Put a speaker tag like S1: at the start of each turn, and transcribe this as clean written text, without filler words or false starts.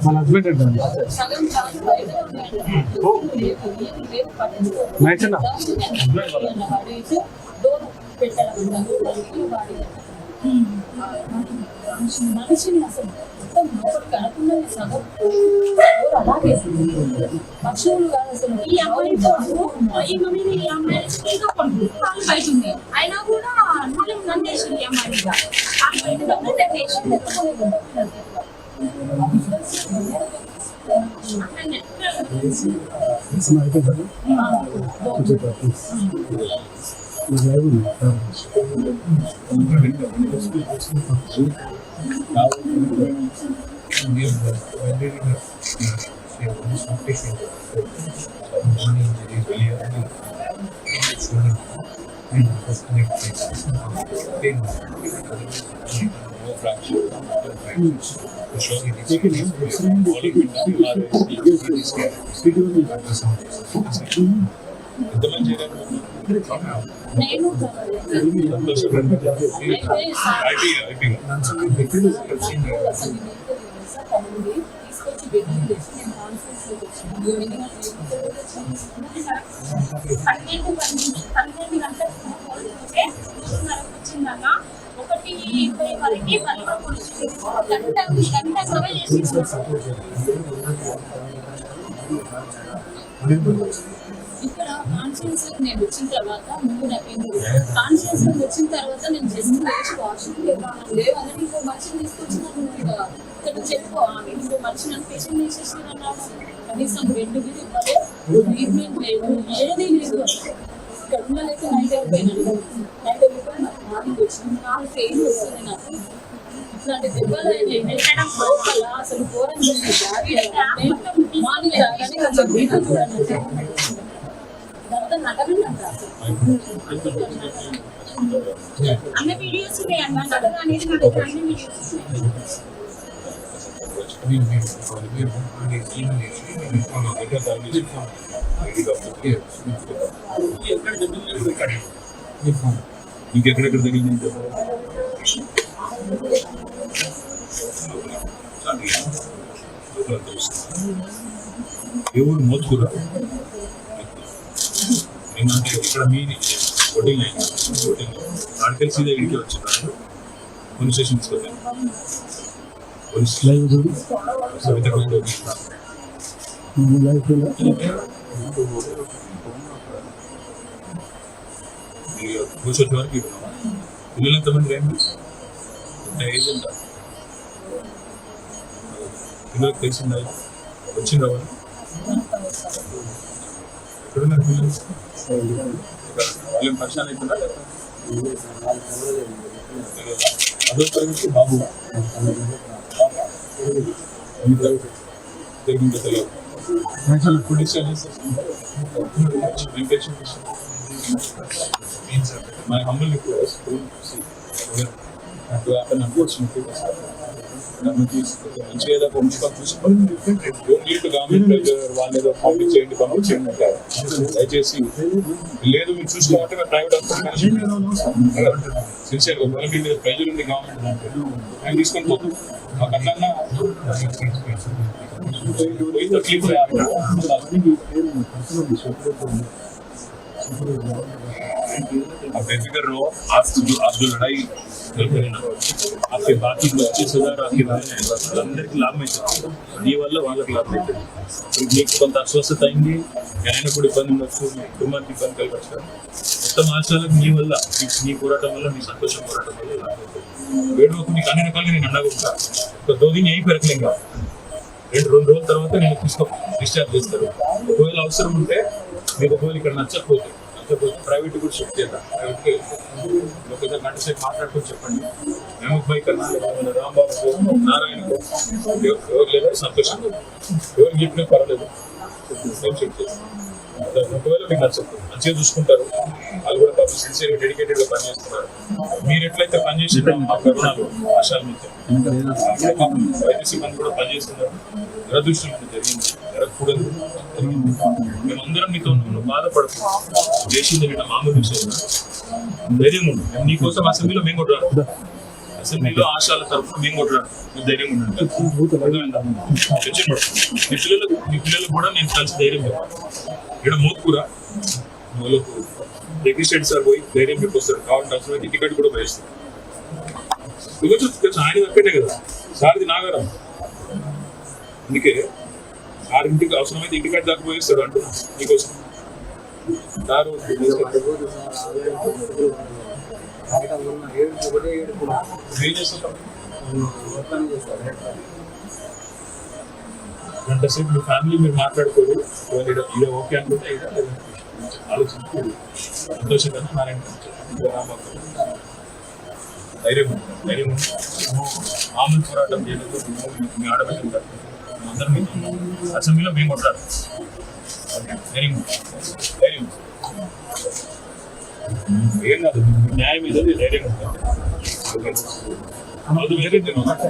S1: మన హస్బెండ్ అంటారు
S2: మనిషిని అసలు కాకుండా సగం అలాగే పక్షువులు కాదు అసలు. ఈ అమ్మాయి ఈ అమ్మాయి ఇంకా కాలు బయట ఉంది అయినా కూడా నన్ను వేసింది ఈ అమ్మాయి మీద కాలు బయట వేసింది. నేను తీసుకొచ్చి బెడ్రూమ్ తెచ్చి నేను కాన్ఫరెన్స్ లో వచ్చింది 12 గంటలకు వచ్చిందాక 1:20 వరకు గంట సభ చేసి ఇక్కడ కాన్షియన్స్ నేను వచ్చిన తర్వాత ముందు కాన్షియన్స్ వచ్చిన తర్వాత నేను జస్ట్ లేచి వాష్రూమ్ లేవని ఇంకో మనిషిని తీసుకొచ్చినాను. ఇక్కడ చెప్పు ఇంకో మనిషి నన్ను పేషెంట్ తీసేసిన కనీసం బెడ్ మీద ఇవ్వలేదు, ట్రీట్మెంట్ లేదు, ఏది లేదు. ఇక్కడ ఉండలేక నైట్ అయిపోయినాను. మార్నింగ్ వచ్చింది 4 ఫెయిల్ వస్తుంది నాకు. ఇట్లాంటి దెబ్బలు అసలు ఘోరం మార్నింగ్ రాగానే కొంచెం బీటలు చూడండి అన్న వీడియోస్ అనేది అన్ని వీడియోస్
S3: ఇంకెక్కడెక్కడ తగిలింది ఎవరు మోతుకురా ఏంటంటే ఇక్కడ మీది ఓటింగ్ అయింది. ఓటింగ్ ఆడికెళ్ళి సీదా ఇడికి వచ్చినారు. పోలీస్ స్టేషన్ తీసుకొచ్చాను. పోలీస్ సవిత కూర్చొచ్చే వరకు ఇవ్వను. పిల్లలు ఎంతమంది రండి ఏజ్ ఎంత పిల్లలకు తెలిసిందా వచ్చిందా వాళ్ళు ఎక్కడున్నారు పిల్లలు వాళ్ళేం పరిశాన్ అవుతున్నా అదో తరగతి బాబు జరిగిందో తెలియదు. Food discharge my humble request to see to happen unfortunately మంచిగా పంపించుకొని చూసుకొని గవర్నమెంట్ వాళ్ళు పంపించేయండి అంటారు. దయచేసి లేదు మీరు చూసుకోమంటే మేము ప్రైవేట్ హాస్పిటల్ సిన్సియర్గా ప్రైజర్ ఉంది గవర్నమెంట్ మేము తీసుకొని పోతాం. మాకు అట్లన్నా తక్లీఫ్ बेफिक्र रहो, आप जो लड़ाई कर रहे हैं आपके बाकी 25,000 आपके अंदर की लाभ में ये वाला लाभ में మీకు కొంత అస్వస్థత అయింది, ఆయన కూడా ఇబ్బంది ఉండొచ్చు, మీ కుటుంబానికి ఇబ్బంది కలగచ్చు. మొత్తం ఆశాలకు మీ వల్ల మీ పోరాటం వల్ల మీ సంతోషం పోరాటం వల్ల వేడుకు నీకు అన్ని రకాలుగా నేను అండగా ఒక 2 दिन यही పెరగలేంగా 2 రోజుల తర్వాత నేను డిశ్చార్జ్ చేస్తారు. ఒకవేళ అవసరం ఉంటే మీకు ఒకవేళ ఇక్కడ నచ్చకపోతే ప్రైవేట్ కూడా షిఫ్ట్ చేద్దాం. ప్రైవేట్కి ఒకసారి గంట సేపు మాట్లాడుకొని చెప్పండి. మహమూద్ భాయ్ కన్నా లేకపోతే రాంబాబు నారాయణకు ఎవరు లేదా సంతోషం, ఎవరు చెప్పినా పర్వాలేదు, నేను చెక్ చేస్తాను. ఒకవేళ మీకు నచ్చదు, మంచిగా చూసుకుంటారు, వాళ్ళు కూడా పాపం సిన్సియర్గా డెడికేటెడ్గా పనిచేస్తున్నారు. మీరు ఎట్లయితే పనిచేసిన మా కరుణాలు ఆశాల మీద వైద్య సిబ్బంది కూడా పనిచేస్తున్నారు. దురదృష్టం ఇది జరిగింది, జరగకూడదు, జరిగింది. మేమందరం మీతో బాధపడుతూ చేసింది నిన్న మామూలు విషయం. ధైర్యం ఉంది, నీకోసం అసెంబ్లీలో మేము కొట్టాడు, అసెంబ్లీలో ఆశాల తరఫున మేము కొట్టాడు, మీరు ధైర్యం ఉండండి. మీ పిల్లలకు కూడా నేను కలిసి ధైర్యం చెప్పాను. ఇక్కడ మోత్కూర వాళ్ళకు రిజిస్టర్డ్ సార్ పోయి ధైర్యం చెప్పొస్తారు, కావాలంటే అవసరమైతే టికెట్ కూడా వేస్తారు. తెలుసు ఆయన తప్పేటే కదా, సార్ది నాగారం, అందుకే సార్ ఇంటికి అవసరమైతే ఇంటికాడ దాకా పోయిస్తాడు అంటున్నా నీకోసం. సార్ ఏం చేస్తుంటాం, గంట సేపు మీ ఫ్యామిలీ మీరు మాట్లాడుకోరు, ఇలా ఓకే అనుకుంటే ఆలోచించి సంతోషంగా నారాయణ ధైర్యం ధైర్యం మామూలు పోరాటం చేయలేదు. మీ ఆడబిడ్డ అందరం మీతో అసెంబ్లీలో మేము కొట్టాడు, ధైర్యం ధైర్యం ఏం కాదు, న్యాయం ఏదో ధైర్యం ఉంటుంది. అది వేరే ధైర్యం ఉంటుంది.